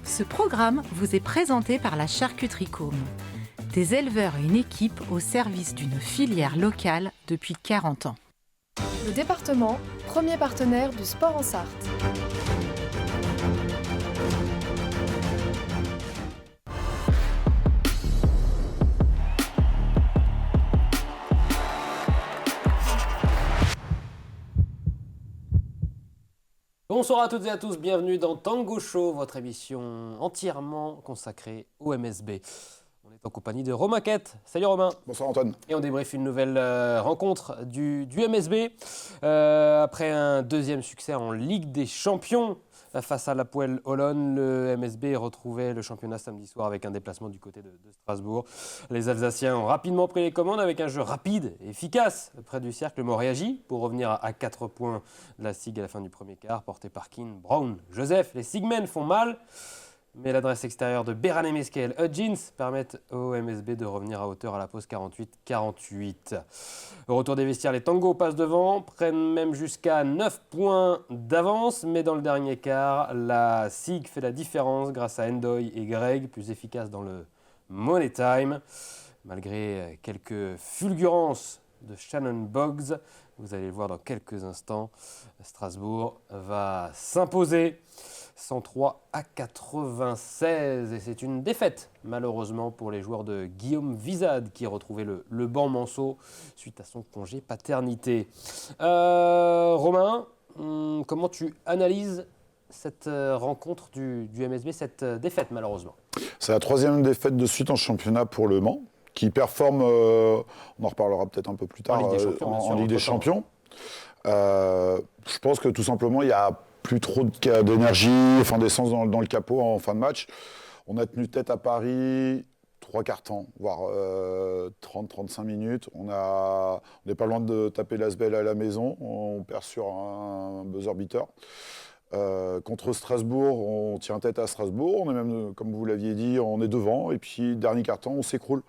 Ce programme vous est présenté par la Charcuterie Côme. Des éleveurs et une équipe au service d'une filière locale depuis 40 ans. Le département, premier partenaire du sport en Sarthe. Bonsoir à toutes et à tous, bienvenue dans Tango Show, votre émission entièrement consacrée au MSB. On est en compagnie de Romain Quette. Salut Romain. Bonsoir Antoine. Et on débriefe une nouvelle rencontre du MSB. Après un deuxième succès en Ligue des Champions face à l'Hapoel Holon, le MSB retrouvait le championnat samedi soir avec un déplacement du côté de Strasbourg. Les Alsaciens ont rapidement pris les commandes avec un jeu rapide et efficace près du cercle. Le Mans réagit pour revenir à 4 points de la SIG à la fin du premier quart, porté par Keane, Brown, Joseph. Les Sigmen font mal. Mais l'adresse extérieure de Beranem Meskel, Hudgins permettent au MSB de revenir à hauteur à la pause 48-48. Au retour des vestiaires, les Tangos passent devant, prennent même jusqu'à 9 points d'avance. Mais dans le dernier quart, la SIG fait la différence grâce à Endoy et Greg, plus efficaces dans le Money Time. Malgré quelques fulgurances de Shannon Boggs, vous allez le voir dans quelques instants, Strasbourg va s'imposer 103-96, et c'est une défaite malheureusement pour les joueurs de Guillaume Vizade qui retrouvait le banc Manceau suite à son congé paternité. Romain, comment tu analyses cette rencontre du MSB, cette défaite malheureusement? C'est la troisième défaite de suite en championnat pour le Mans, qui performe, on en reparlera peut-être un peu plus tard, en Ligue des Champions. Je pense que tout simplement, il y a plus trop d'énergie, enfin d'essence dans le capot en fin de match. On a tenu tête à Paris 3/4 temps, voire 30-35 minutes. On n'est pas loin de taper l'Asbel à la maison. On perd sur un buzzer beater. Contre Strasbourg, on tient tête à Strasbourg. On est même, comme vous l'aviez dit, on est devant. Et puis, dernier quart temps, on s'écroule.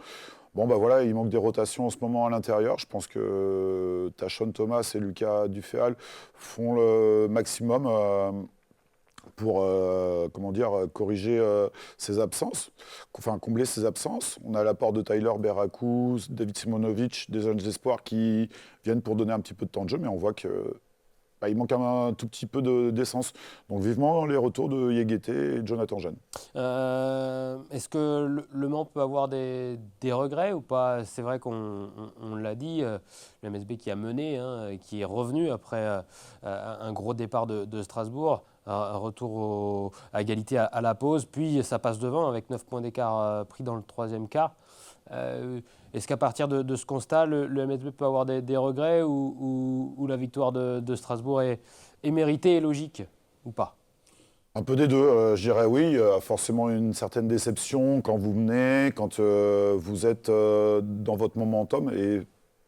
Bon, bah voilà, il manque des rotations en ce moment à l'intérieur. Je pense que Tachon Thomas et Lucas Duféal font le maximum pour corriger ses absences, enfin combler ses absences. On a l'apport de Tyler Berakou, David Simonovic, des jeunes espoirs qui viennent pour donner un petit peu de temps de jeu, mais on voit que il manque un tout petit peu d'essence. Donc vivement les retours de Yegete et Jonathan Jeanne. Est-ce que le Mans peut avoir des regrets ou pas? C'est vrai qu'on l'a dit, le MSB qui a mené, qui est revenu après un gros départ de Strasbourg, un retour à égalité à la pause, puis ça passe devant avec 9 points d'écart pris dans le troisième quart. Est-ce qu'à partir de ce constat, le MSB peut avoir des regrets ou la victoire de Strasbourg est méritée et logique ou pas? Un peu des deux, je dirais oui. Forcément une certaine déception quand vous menez, quand vous êtes dans votre momentum, et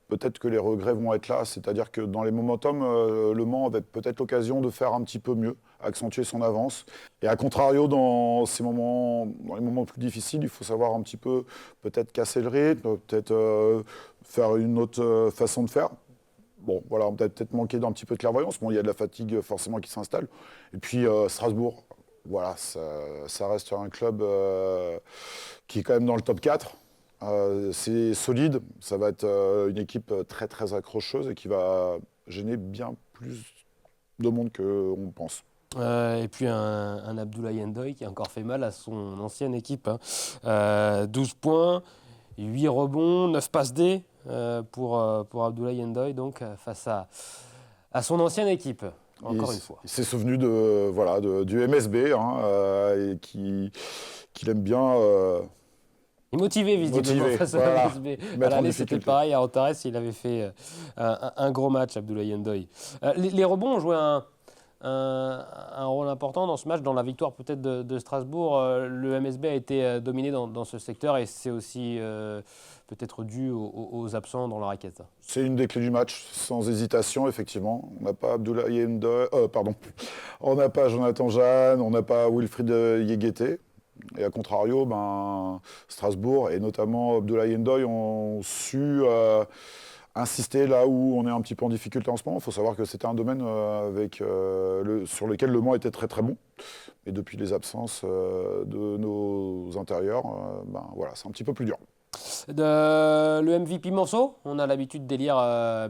peut-être que les regrets vont être là. C'est-à-dire que dans les momentum, le Mans avait peut-être l'occasion de faire un petit peu mieux, accentuer son avance. Et à contrario, dans les moments plus difficiles, il faut savoir un petit peu peut-être casser le rythme, peut-être faire une autre façon de faire. Bon, voilà, on peut peut-être manqué d'un petit peu de clairvoyance. Bon, il y a de la fatigue forcément qui s'installe. Et puis Strasbourg, voilà, ça reste un club qui est quand même dans le top 4. C'est solide, ça va être une équipe très très accrocheuse et qui va gêner bien plus de monde qu'on pense. Et puis un Abdoulaye Ndoye qui a encore fait mal à son ancienne équipe. 12 points, 8 rebonds, 9 passes D pour Abdoulaye Ndoye, donc face à son ancienne équipe, encore une fois. Il s'est souvenu du MSB et qu'il aime bien. Il est motivé visiblement face à MSB. À l'aller, c'était pareil. À Antares, il avait fait un gros match, Abdoulaye Ndoye. Les rebonds ont joué un rôle important dans ce match, dans la victoire peut-être de Strasbourg. Le MSB a été dominé dans ce secteur et c'est aussi peut-être dû aux absents dans la raquette. C'est une des clés du match, sans hésitation, effectivement. On n'a pas Abdoulaye Ndoye, on n'a pas Jonathan Jeanne, on n'a pas Wilfried Yegete. Et à contrario, Strasbourg et notamment Abdoulaye Ndoye ont su insister là où on est un petit peu en difficulté en ce moment. Il faut savoir que c'était un domaine sur lequel Le Mans était très très bon. Et depuis les absences de nos intérieurs, voilà, c'est un petit peu plus dur. Le MVP Manceau, on a l'habitude d'élire,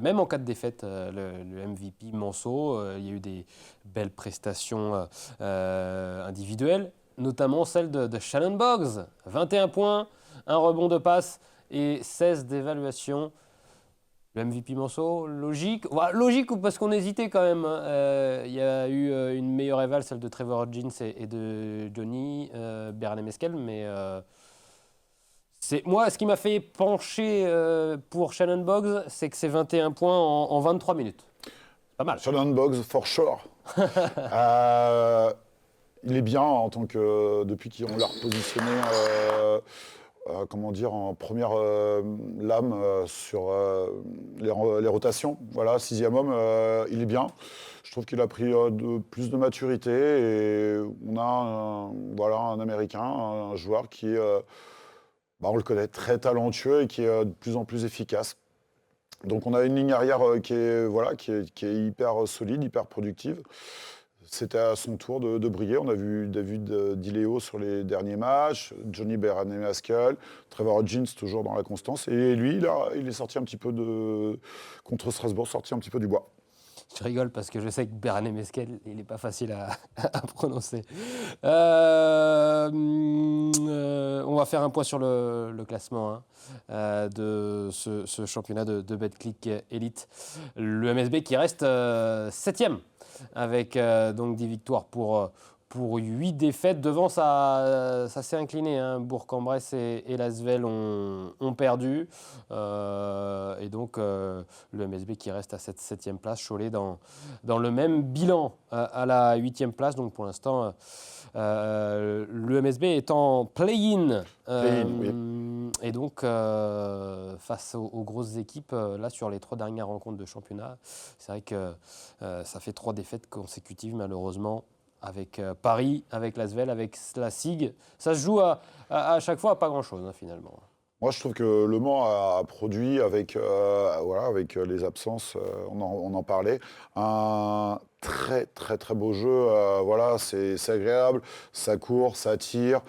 même en cas de défaite, le MVP Manceau. Il y a eu des belles prestations individuelles, notamment celle de Shannon Boggs. 21 points, un rebond de passe et 16 d'évaluation. Le MVP Manceau, logique. Logique parce qu'on hésitait quand même. Il y a eu une meilleure éval, celle de Trevor Jeans et de Johnny Bernay-Mesquel, mais... Moi, ce qui m'a fait pencher pour Shannon Boggs, c'est que c'est 21 points en 23 minutes. Pas mal. Shannon Boggs, for sure. Il est bien en tant que... Depuis qu'on l'a repositionné en première lame sur les rotations. Voilà, 6e homme, il est bien. Je trouve qu'il a pris plus de maturité et on a un Américain, un joueur qui... on le connaît, très talentueux et qui est de plus en plus efficace. Donc on a une ligne arrière qui est hyper solide, hyper productive. C'était à son tour de briller. On a vu David Di sur les derniers matchs, Johnny Bernay-Mesquel, Trevor Jeans toujours dans la constance. Et lui, il est sorti un petit peu contre Strasbourg, sorti un petit peu du bois. Je rigole parce que je sais que Bernay-Mesquel, il n'est pas facile à prononcer. On va faire un point sur le classement de ce championnat de Betclic Elite. Le MSB qui reste 7e avec donc 10 victoires pour 8 défaites. Devant, ça s'est incliné. Bourg-en-Bresse et Lasvel ont perdu. Et donc, le MSB qui reste à cette 7e place. Cholet dans le même bilan à la 8e place. Donc, pour l'instant, le MSB est en play-in. Oui. Et donc, face aux grosses équipes, là, sur les 3 dernières rencontres de championnat, c'est vrai que ça fait 3 défaites consécutives, malheureusement. Avec Paris, avec Lasvel, avec la SIG. Ça se joue à chaque fois à pas grand-chose, finalement. Moi, je trouve que Le Mans a produit avec les absences, on en parlait, un très très très beau jeu. C'est agréable, ça court, ça tire.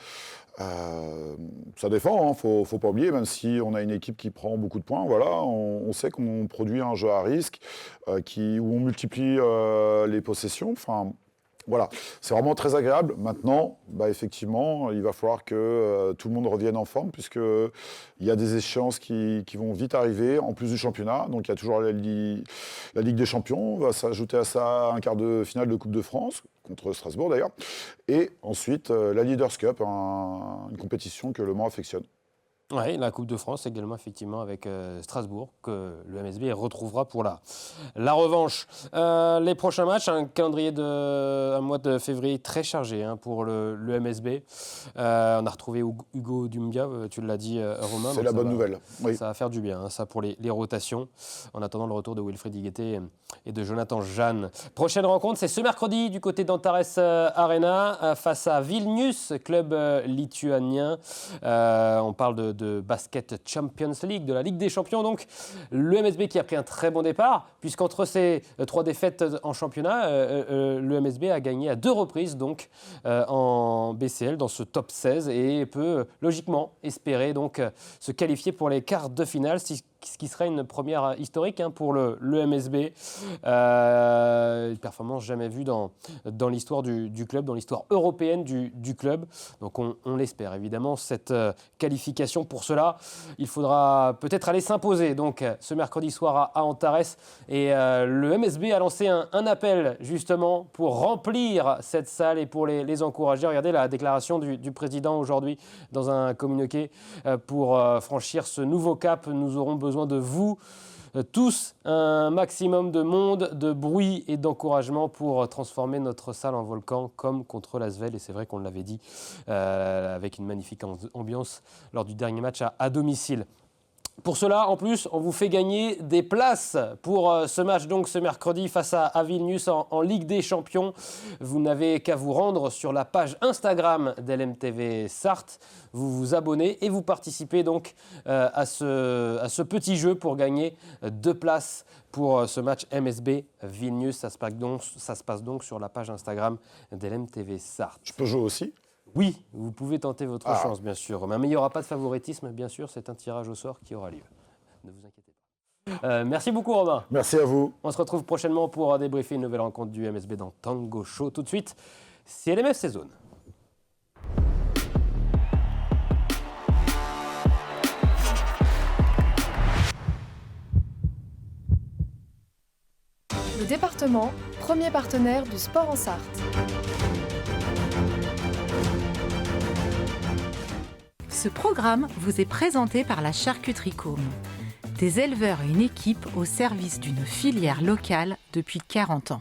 Ça défend, faut pas oublier, même si on a une équipe qui prend beaucoup de points, on sait qu'on produit un jeu à risque où on multiplie les possessions. Voilà, c'est vraiment très agréable. Maintenant, effectivement, il va falloir que tout le monde revienne en forme, puisqu'il y a des échéances qui vont vite arriver, en plus du championnat. Donc il y a toujours la Ligue des Champions, on va s'ajouter à ça un quart de finale de Coupe de France, contre Strasbourg d'ailleurs. Et ensuite, la Leaders Cup, une compétition que Le Mans affectionne. Oui, la Coupe de France également, effectivement, avec Strasbourg, que le MSB retrouvera pour la revanche. Les prochains matchs, un mois de février très chargé pour le MSB. On a retrouvé Hugo Dumbia, tu l'as dit, Romain. C'est la bonne nouvelle. Oui. Ça va faire du bien, ça, pour les rotations, en attendant le retour de Wilfried Higueté et de Jonathan Jeanne. Prochaine rencontre, c'est ce mercredi du côté d'Antares Arena, face à Vilnius, club lituanien. On parle de Basket Champions League, de la Ligue des Champions. Donc, le MSB qui a pris un très bon départ, puisqu'entre ces 3 défaites en championnat, le MSB a gagné à 2 reprises donc, en BCL dans ce top 16 et peut logiquement espérer donc, se qualifier pour les quarts de finale, ce qui serait une première historique pour le MSB. Une performance jamais vue dans l'histoire du club, dans l'histoire européenne du club. Donc on l'espère évidemment, cette qualification. Pour cela, il faudra peut-être aller s'imposer donc, ce mercredi soir à Antares. Et le MSB a lancé un appel justement pour remplir cette salle et pour les encourager. Regardez la déclaration du président aujourd'hui dans un communiqué. Pour franchir ce nouveau cap, nous aurons besoin de vous tous, un maximum de monde, de bruit et d'encouragement pour transformer notre salle en volcan comme contre Lasvel. Et c'est vrai qu'on l'avait dit avec une magnifique ambiance lors du dernier match à domicile. Pour cela, en plus, on vous fait gagner des places pour ce match, donc ce mercredi face à Vilnius en Ligue des Champions. Vous n'avez qu'à vous rendre sur la page Instagram d'LMTV Sarthe, vous vous abonnez et vous participez donc à ce petit jeu pour gagner 2 places pour ce match MSB Vilnius. Ça se passe donc sur la page Instagram d'LMTV Sarthe. Je peux jouer aussi ? Oui, vous pouvez tenter votre chance, bien sûr. Mais il n'y aura pas de favoritisme, bien sûr. C'est un tirage au sort qui aura lieu. Ne vous inquiétez pas. Merci beaucoup, Romain. Merci à vous. On se retrouve prochainement pour débriefer une nouvelle rencontre du MSB dans Tango Show. Tout de suite, c'est LMFC Zone. Le département, premier partenaire du sport en Sarthe. Ce programme vous est présenté par la Charcuterie Côme. Des éleveurs et une équipe au service d'une filière locale depuis 40 ans.